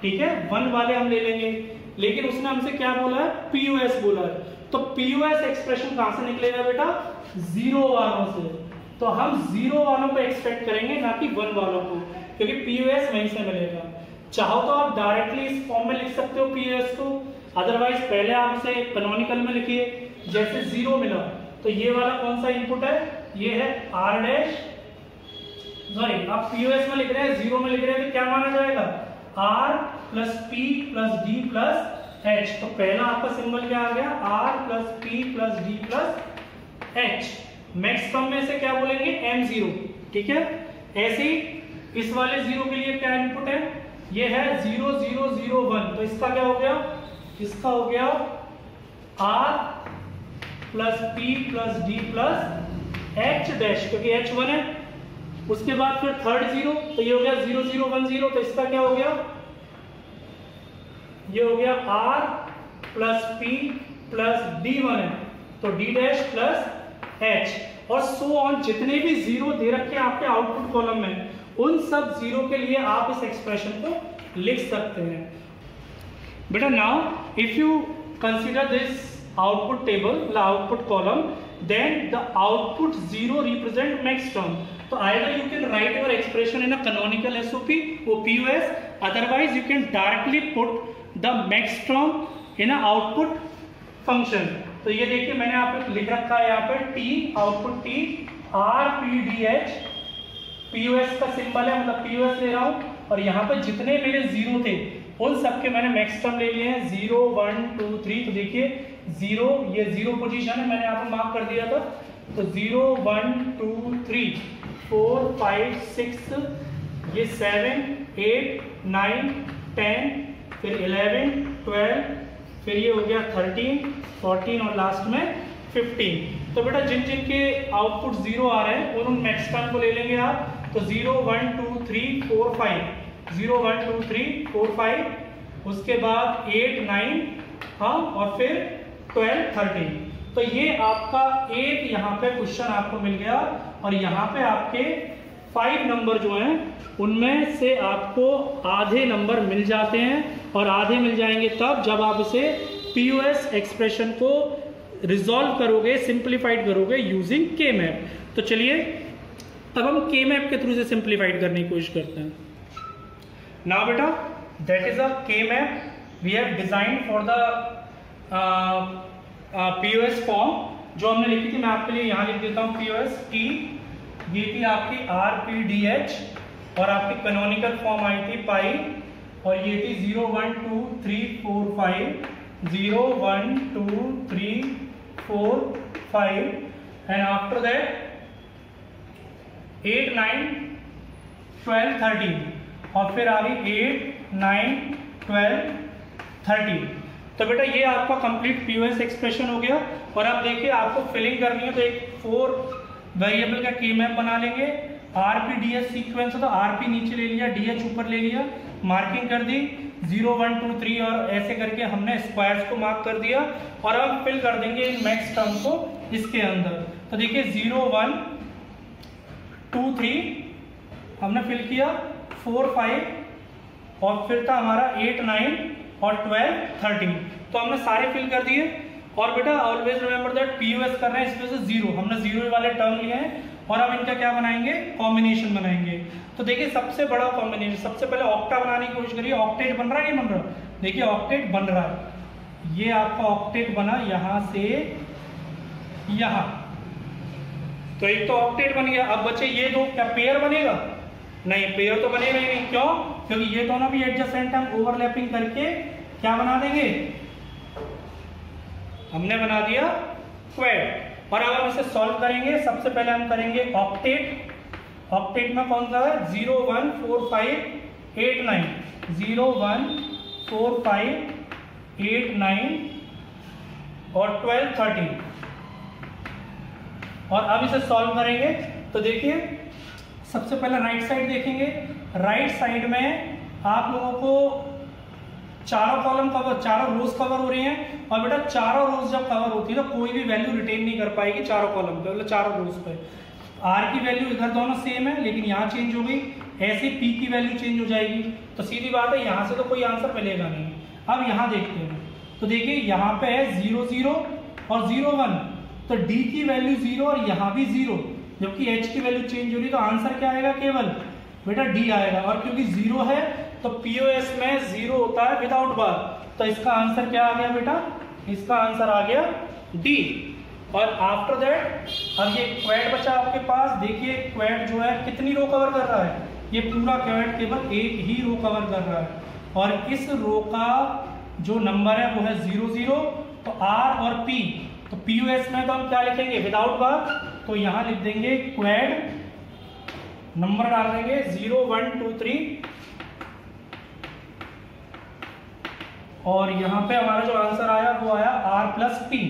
ठीक है 1 वाले हम ले लेंगे, लेकिन उसने हमसे क्या बोला है पीओएस बोला है, तो पीओएस एक्सप्रेशन कहां से निकलेगा बेटा 0 वालों से, तो हम 0 वालों को एक्सपेक्ट करेंगे ना कि 1 वालों को, क्योंकि पीओएस वहीं से मिलेगा। चाहो तो आप डायरेक्टली इस फॉर्म में लिख सकते हो पीओएस को, अदरवाइज पहले आप इसे कैनोनिकल में लिखिए, जैसे 0 मिला तो ये वाला कौन सा इनपुट है, ये है आर डैश, सॉरी आप पीओएस में लिख रहे हैं 0 में लिख रहे हैं तो क्या माना जाएगा R plus P plus D plus H, तो पहला आपका सिंबल क्या आ गया R plus P plus D plus H, maximum में से क्या बोलेंगे M0, ठीक है। ऐसे ही इस वाले 0 के लिए क्या इनपुट है, ये है 0 0 0 1, तो इसका क्या हो गया, इसका हो गया R plus P plus D plus H dash, क्योंकि H 1 है। उसके बाद फिर थर्ड 0, तो ये हो गया 0 0 1 0, तो इसका क्या हो गया, ये हो गया R plus P plus D1 है, तो D डैश प्लस H, और सो ऑन जितने भी 0 दे रखे हैं आपके आउटपुट कॉलम में उन सब जीरो के लिए आप इस एक्सप्रेशन को लिख सकते हैं। बेटा now if you consider this output table, the output column, then the output 0 represent max term. So either you can write your expression in a canonical SOP or POS, otherwise you can directly put the max term in a output function. तो ये देखिए मैंने यहाँ पे लिख रखा है, यहाँ पे T output T RPDH POS का सिंबल है, मतलब POS ले रहा हूँ, और यहाँ पे जितने मेरे जीरो थे उन सब के मैंने मैक्स टर्म ले लिए हैं 0 1 2 3। तो देखिए 0 ये 0 पोजीशन है, मैंने यहाँ पे मार्क कर दिया था। तो 0 1 2 3 4 5 6 ये 7 8 9 10 फिर 11 12 फिर ये हो गया 13 14 और लास्ट में 15। तो बेटा जिन जिन के आउटपुट 0 आ रहे हैं उन मैक्स टर्म को ले लेंगे आप। तो 0 1 2 3 4 5 0 1 2 3 4 5, उसके बाद 8 9 हाँ और फिर 12 13। तो ये आपका एक यहाँ पे क्वेश्चन आपको मिल गया, और यहाँ पे आपके 5 नंबर जो हैं उनमें से आपको आधे नंबर मिल जाते हैं, और आधे मिल जाएंगे तब जब आप इसे POS एक्सप्रेशन को रिजॉल्व करोगे, सिंप्लीफाइड करोगे यूजिंग के मैप। तो चलिए अब हम के मैप के थ्रू से सिंप्लीफाइड करने की कोशिश करते हैं। Now beta, that is a K-map we have designed for the POS form जो हमने लिखी थी। मैं आपके लिए यहाँ लिख देता हूँ POS T, ये थी आपकी RPDH, और आपकी कैनोनिकल फॉर्म आई थी पाई, और ये थी 0 1 2 3 4 5 0 1 2 3 4 5 and after that 8 9 12 13 और फिर आ गई 8 9 12 13। तो बेटा ये आपका कंप्लीट POS एक्सप्रेशन हो गया। और आप देखिए आपको फिलिंग करनी है तो एक 4 वेरिएबल का के मैप बना लेंगे। RPDH सीक्वेंस है तो RP नीचे ले लिया, DH ऊपर ले लिया, मार्किंग कर दी 0 1 2 3 और ऐसे करके हमने स्क्वायर्स को मार्क कर दिया, और अब फिल कर देंगे इन मैक्स टर्म को इसके अंदर। तो देखिए 0 1 2 3 हमने फिल किया, 4 5 और फिर था हमारा 8 9 और 12 13। तो हमने सारे फिल कर दिए। और बेटा ऑलवेज रिमेंबर दैट POS कर रहे हैं, इसमें से जीरो हमने जीरो वाले टर्म लिए हैं, और अब इनका क्या बनाएंगे, कॉम्बिनेशन बनाएंगे। तो देखिए सबसे बड़ा कॉम्बिनेशन, सबसे पहले ऑक्टा बनाने की कोशिश करिए। ऑक्टेट बन रहा है नहीं बन रहा? देखिए ऑक्टेट बन रहा है, ये आपका ऑक्टेट बना यहां से यहां। तो एक तो ऑक्टेट बन गया। अब बच्चे ये दो क्या पेयर बनेगा? नहीं, पेयर तो बनेगा ही नहीं। क्यों? क्योंकि ये दोनों भी एडजेसेंट हम ओवरलैपिंग करके क्या बना देंगे, हमने बना दिया क्वेड। और अब हम इसे सॉल्व करेंगे। सबसे पहले हम करेंगे ऑक्टेट। ऑक्टेट में कौन सा है? 0 1 4 5 8 9 0 1 4 5 8 9 और 12 13। और अब इसे सॉल्व करेंगे तो देखिए सबसे पहले राइट साइड देखेंगे। राइट साइड में आप लोगों को चारों कॉलम कवर, चारों रोज कवर हो रही हैं। और बेटा चारों रोज जब कवर होती है तो कोई भी वैल्यू रिटेन नहीं कर पाएगी चारों कॉलम पे, मतलब चारों रोज पे। आर की वैल्यू इधर दोनों सेम है, लेकिन यहाँ चेंज हो गई। ऐसे पी की वैल्यू चेंज हो जाएगी। तो सीधी बात है यहाँ से तो कोई आंसर मिलेगा नहीं। अब यहाँ देखते हैं तो देखिए यहाँ पे है 0 0 और 0 1, तो डी की वैल्यू 0 और यहाँ भी 0, जबकि एच की वैल्यू चेंज हो रही। तो आंसर क्या आएगा? केवल बेटा डी आएगा। और क्योंकि 0 है तो पीओएस में 0 होता है विदाउट बार। तो इसका आंसर क्या आ गया बेटा? इसका आंसर आ गया डी। और आफ्टर दैट अब ये क्वेड बचा आपके पास। देखिए क्वेड जो है कितनी रो कवर कर रहा है? ये पूरा क्वेड केवल एक ही रो कवर कर रहा है। और इस रो का जो नंबर है वो है 0 0। तो आर और पी, तो पीओएस में तो हम क्या लिखेंगे? विदाउट बार। तो यहाँ लिख देंगे क्वेड, नंबर डाल देंगे 0 1 2 3, और यहाँ पे हमारा जो आंसर आया वो आया R प्लस पी।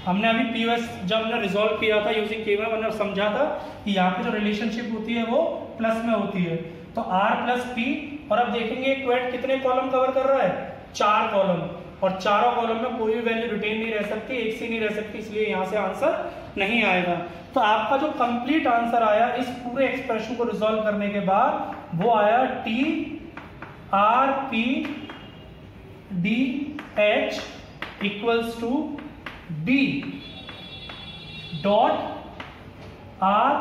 हमने अभी पीओएस जब हमने रिजॉल्व किया था यूजिंग के मैप, हमने समझा था कि यहाँ पे जो रिलेशनशिप होती है वो प्लस में होती है। तो R प्लस पी। और अब देखेंगे क्वेड कितने कॉलम कवर कर रहा है? 4 कॉलम। और चारों कॉलम में कोई भी वैल्यू रिटेन नहीं रह सकती, एक सी नहीं रह सकती, इसलिए यहाँ से आंसर नहीं आएगा। तो आपका जो कंप्लीट आंसर आया इस पूरे एक्सप्रेशन को रिजॉल्व करने के बाद वो आया TRPDH equals to B dot R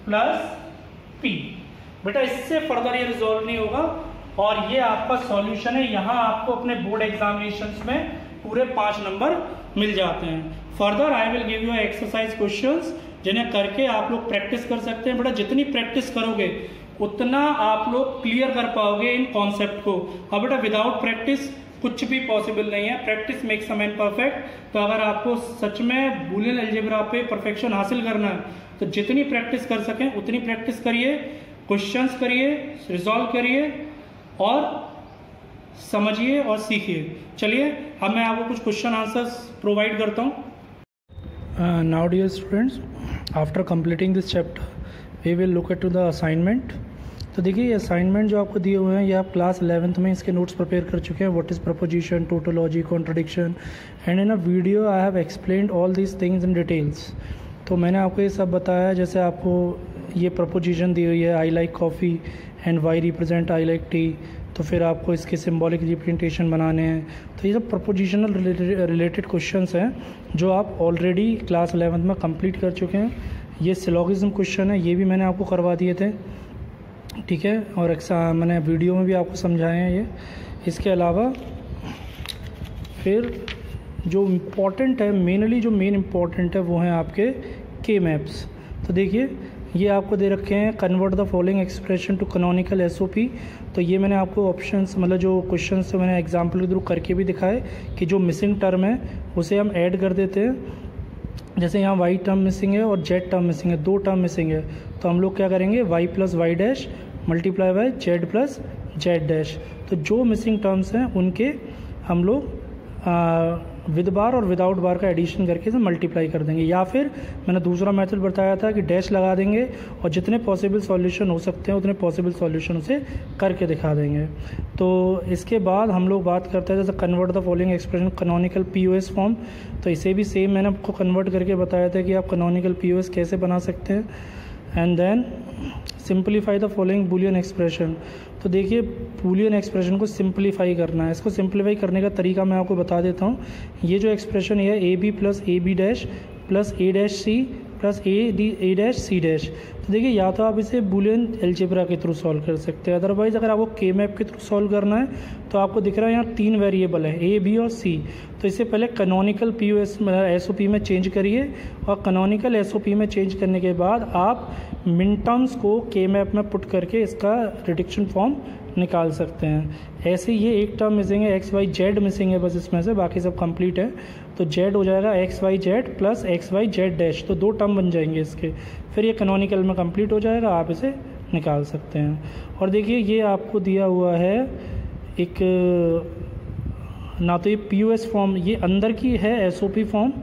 plus P। बेटा इससे फर्दर ये रिजॉल्व नहीं होगा और ये आपका सॉल्यूशन है। यहाँ आपको अपने बोर्ड एग्जामिनेशंस में पूरे 5 नंबर मिल जाते हैं। Further I will give you exercise questions जिन्हें करके आप लोग प्रैक्टिस कर सकते हैं। बेटा जितनी प्रैक्टिस करोगे उतना आप लोग क्लियर कर पाओगे इन कॉन्सेप्ट को। अब बेटा विदाउट प्रैक्टिस कुछ भी पॉसिबल नहीं है, practice makes a man perfect. तो अगर आपको सच में बूलियन अलजेब्रा पे परफेक्शन हासिल करना है तो जितनी प्रैक्टिस कर सकें उतनी प्रैक्टिस करिए, क्वेश्चंस करिए, रिजॉल्व करिए और समझिए और सीखिए। चलिए अब मैं आपको कुछ क्वेश्चन आंसर्स प्रोवाइड करता हूँ। Now dear students, after completing this chapter we will look at to the assignment. तो देखिए ये असाइनमेंट जो आपको दिए हुए हैं ये आप क्लास 11th में इसके नोट्स प्रिपेयर कर चुके हैं। What is preposition, tautology, contradiction and in a video I have explained all these things in details. तो मैंने आपको ये सब बताया, जैसे आपको ये प्रपोजिशन दी हुई है I like coffee and Y represent I like tea, तो फिर आपको इसके सिंबॉलिक रिप्रेजेंटेशन बनाने हैं। तो ये सब प्रपोजिशनल रिलेटेड क्वेश्चंस हैं जो आप ऑलरेडी क्लास 11th में कंप्लीट कर चुके हैं। ये सिलोगिज्म क्वेश्चन है, ये भी मैंने आपको करवा दिए थे, ठीक है, और मैंने वीडियो में भी आपको समझाए हैं ये। इसके अलावा फिर जो इम्पोर्टेंट है, मेनली जो मेन इम्पोर्टेंट है वो हैं आपके के मैप्स। तो देखिए ये आपको दे रखे हैं convert the following expression to canonical SOP. तो ये मैंने आपको ऑप्शंस मतलब जो क्वेश्चंस मैंने एग्जांपल के थ्रू करके भी दिखाए कि जो मिसिंग टर्म है उसे हम ऐड कर देते हैं। जैसे यहाँ वाई टर्म मिसिंग है और जेड टर्म मिसिंग है, 2 टर्म मिसिंग है, तो हम लोग क्या करेंगे Y plus Y dash multiply by Z plus Z dash. तो जो मिसिंग टर्म्स हैं उनके हम लोग विद बार और विदाउट बार का एडिशन करके इसे मल्टीप्लाई कर देंगे, या फिर मैंने दूसरा मेथड बताया था कि डैश लगा देंगे और जितने पॉसिबल सॉल्यूशन हो सकते हैं उतने पॉसिबल सॉल्यूशन उसे करके दिखा देंगे। तो इसके बाद हम लोग बात करते हैं जैसे convert the following expression canonical POS form. तो इसे भी सेम मैंने आपको कन्वर्ट करके बताया था कि आप कैनोनिकल पीओएस कैसे बना सकते हैं। And then simplify the following Boolean expression. तो देखिए बूलियन एक्सप्रेशन को सिंप्लीफाई करना है। इसको सिंप्लीफाई करने का तरीका मैं आपको बता देता हूँ। ये जो एक्सप्रेशन है A B plus A B dash plus A dash C plus A dash C dash. तो देखिए या तो आप इसे बूलियन अलजेब्रा के थ्रू सॉल्व कर सकते हैं, अदरवाइज़ अगर आपको के मैप के थ्रू सॉल्व करना है तो आपको दिख रहा है यहाँ 3 वेरिएबल है ए बी और सी। तो इसे पहले कैनोनिकल पीओएस एसओपी में चेंज करिए और कैनोनिकल एसओपी में चेंज करने के बाद आप मिन टर्म्स को के मैप में पुट करके इसका रिडक्शन फॉर्म निकाल सकते हैं। ऐसे ये एक टर्म मिसिंग है, एक्स वाई जेड मिसिंग है बस इसमें से, बाकी सब कंप्लीट है। तो जेड हो जाएगा X Y Z plus X Y Z dash, तो 2 टर्म बन जाएंगे इसके। फिर ये कैनोनिकल में कंप्लीट हो जाएगा, आप इसे निकाल सकते हैं। और देखिए ये आपको दिया हुआ है एक ना तो ये पीओएस फॉर्म ये अंदर की है एसओपी फॉर्म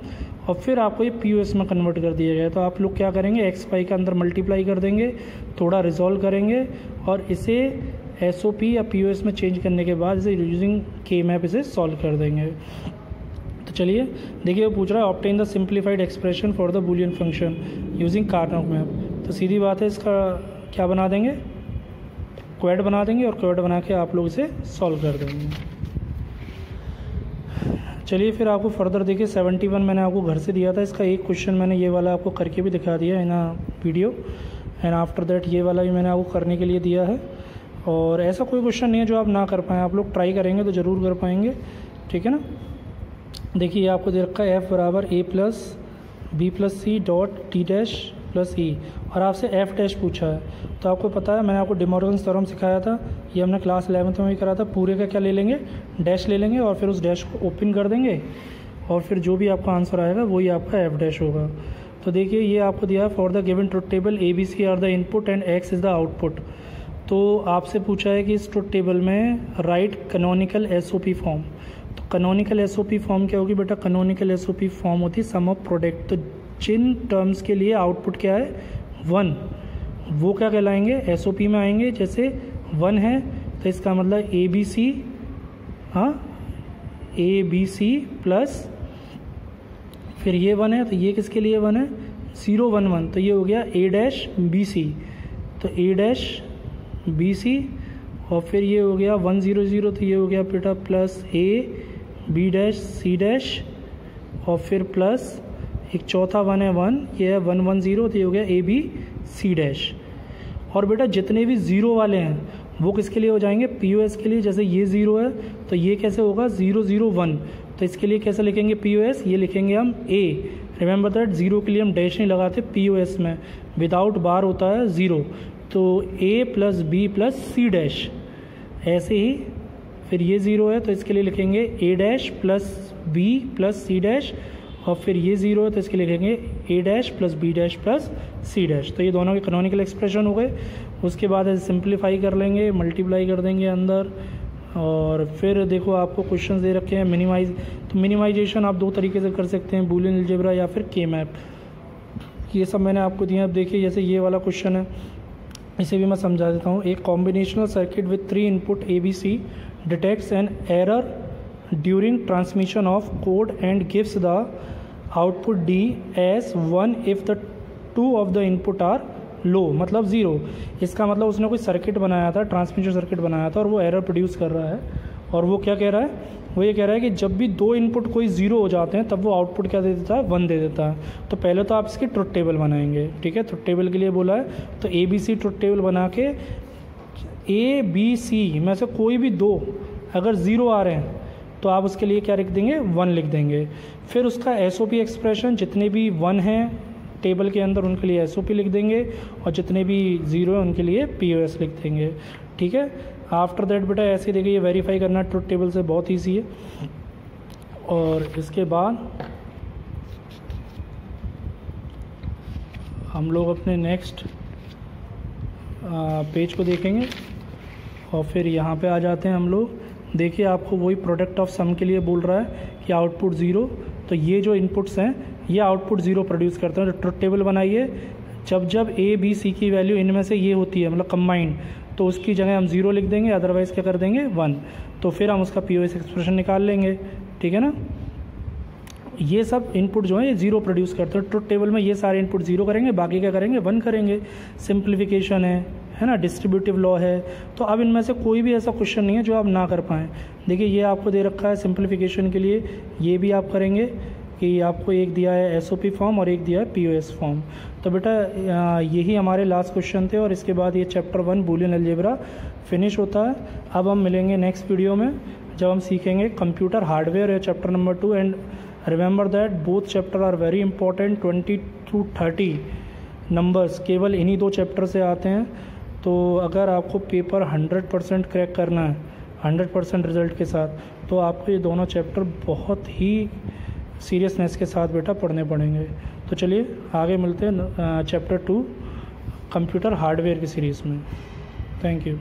और फिर आपको ये पीओएस में कन्वर्ट कर दिया गया। तो आप लोग क्या करेंगे एक्स वाई के अंदर मल्टीप्लाई कर देंगे, थोड़ा रिजॉल्व करेंगे और इसे एसओपी या पीओएस में चेंज करने के बाद इसे यूजिंग के मैप इसे सॉल्व कर देंगे। तो चलिए देखिए वो पूछ रहा है obtain the simplified expression for the Boolean function using Karnaugh map. तो सीधी बात है इसका क्या बना देंगे, क्वेड बना देंगे और क्वेड बना के आप लोग इसे सॉल्व कर देंगे। चलिए फिर आपको फर्दर देखिए 71 मैंने आपको घर से दिया था, इसका एक क्वेश्चन मैंने ये वाला आपको करके भी दिखा दिया है ना वीडियो। एंड आफ्टर दैट ये वाला भी मैंने आपको करने के लिए दिया है। और ऐसा कोई क्वेश्चन नहीं है जो आप ना कर पाएँ, आप लोग ट्राई करेंगे तो ज़रूर कर पाएंगे, ठीक है ना। देखिए ये आपको दे रखा है एफ बराबर A plus B plus C dot T dash plus E और आपसे एफ डैश पूछा है। तो आपको पता है मैंने आपको डिमॉर्गन्स थ्योरम सिखाया था, ये हमने क्लास 11th में भी करा था। पूरे का क्या ले लेंगे, डैश ले लेंगे और फिर उस डैश को ओपन कर देंगे और फिर जो भी आपका आंसर आएगा वही आपका एफ डैश होगा। तो देखिए ये आपको दिया है for the given truth table A B C are the input and X is the output. तो आपसे पूछा है कि इस ट्रुथ टेबल में राइट कैनोनिकल एसओपी फॉर्म। तो कैनोनिकल एसओपी फॉर्म क्या होगी बेटा, कैनोनिकल एसओपी फॉर्म होती है सम ऑफ प्रोडक्ट। तो जिन टर्म्स के लिए आउटपुट क्या है 1, वो क्या कहलाएंगे एसओपी में आएंगे। जैसे 1 है तो इसका मतलब ए बी सी, हाँ ए बी सी प्लस फिर ये 1 है तो ये किसके लिए 1 है 0 1 1, तो ये हो गया ए डैश बी सी, तो ए डैश बी सी, और फिर ये हो गया 1 0 0, तो ये हो गया बेटा plus A B dash C dash, और फिर प्लस एक चौथा 1 है 1, ये है 1 1 0, तो ये हो गया ए बी सी डैश। और बेटा जितने भी ज़ीरो वाले हैं वो किसके लिए हो जाएंगे पी ओ एस के लिए। जैसे ये 0 है तो ये कैसे होगा 0 0 1, तो इसके लिए कैसे लिखेंगे पी ओ एस, ये लिखेंगे हम ए। रिमेंबर दैट 0 के लिए हम डैश नहीं लगाते पी ओ एस में, विदाउट बार होता है 0, तो A plus B plus C dash. ऐसे ही फिर ये 0 है तो इसके लिए लिखेंगे A dash plus B plus C dash, और फिर ये 0 है तो इसके लिए लिखेंगे A dash plus B dash plus C dash. तो ये दोनों के कैनोनिकल एक्सप्रेशन हो गए। उसके बाद ऐसे सिंप्लीफाई कर लेंगे, मल्टीप्लाई कर देंगे अंदर, और फिर देखो आपको क्वेश्चंस दे रखे हैं मिनिमाइज, तो मिनिमाइजेशन आप दो तरीके से कर सकते हैं, बूलियन अलजेब्रा या फिर के मैप। ये सब मैंने आपको दिया। अब देखिए जैसे ये वाला क्वेश्चन है, इसे भी मैं समझा देता हूँ। एक combinational circuit with 3 input A B C detects an error during transmission of code and gives the output D as 1 if the 2 of the input are low, मतलब 0। इसका मतलब उसने कोई सर्किट बनाया था, ट्रांसमिशन सर्किट बनाया था, और वो एरर प्रोड्यूस कर रहा है। और वो क्या कह रहा है, वो ये कह रहा है कि जब भी 2 इनपुट कोई 0 हो जाते हैं तब वो आउटपुट क्या दे देता है 1 दे देता है। तो पहले तो आप इसकी ट्रुथ टेबल बनाएंगे, ठीक है, ट्रुथ टेबल के लिए बोला है। तो A B C truth table बना के ए बी सी में से कोई भी 2 अगर 0 आ रहे हैं तो आप उसके लिए क्या लिख देंगे 1 लिख देंगे। फिर उसका एस ओ पी एक्सप्रेशन, जितने भी 1 हैं टेबल के अंदर उनके लिए एस ओ पी लिख देंगे, और जितने भी 0 हैं उनके लिए पी ओ एस लिख देंगे, ठीक है। आफ्टर दैट बेटा ऐसे देखिए ये वेरीफाई करना ट्रुथ टेबल से बहुत ईजी है। और इसके बाद हम लोग अपने नेक्स्ट पेज को देखेंगे, और फिर यहाँ पे आ जाते हैं हम लोग। देखिए आपको वही प्रोडक्ट ऑफ सम के लिए बोल रहा है कि आउटपुट 0, तो ये जो इनपुट्स हैं ये आउटपुट 0 प्रोड्यूस करते हैं। तो ट्रुथ टेबल बनाइए, जब जब ए बी सी की वैल्यू इनमें से ये होती है मतलब कंबाइंड, तो उसकी जगह हम 0 लिख देंगे, अदरवाइज़ क्या कर देंगे 1। तो फिर हम उसका पी ओ एस एक्सप्रेशन निकाल लेंगे, ठीक है ना। ये सब इनपुट जो है ये 0 प्रोड्यूस करते हैं। ट्रुथ टेबल में ये सारे इनपुट 0 करेंगे, बाकी क्या करेंगे 1 करेंगे। सिंप्लीफिकेशन है ना, डिस्ट्रीब्यूटिव लॉ है। तो अब इनमें से कोई भी ऐसा क्वेश्चन नहीं है जो आप ना कर पाएँ। देखिए ये आपको दे रखा है सिंप्लीफिकेशन के लिए, ये भी आप करेंगे कि आपको एक दिया है एस ओ पी फॉर्म और एक दिया है पी ओ एस फॉर्म। तो बेटा यही हमारे लास्ट क्वेश्चन थे, और इसके बाद ये चैप्टर 1 बूलियन अलजेब्रा फिनिश होता है। अब हम मिलेंगे नेक्स्ट वीडियो में जब हम सीखेंगे कंप्यूटर हार्डवेयर है chapter number 2। And remember that both chapter are very important, 20 to 30 numbers केवल इन्हीं 2 चैप्टर से आते हैं। तो अगर आपको पेपर 100% क्रैक करना है 100% रिजल्ट के साथ, तो आपको ये दोनों चैप्टर बहुत ही सीरियसनेस के साथ बेटा पढ़ने पड़ेंगे। तो चलिए आगे मिलते हैं चैप्टर 2 कंप्यूटर हार्डवेयर की सीरीज़ में। Thank you.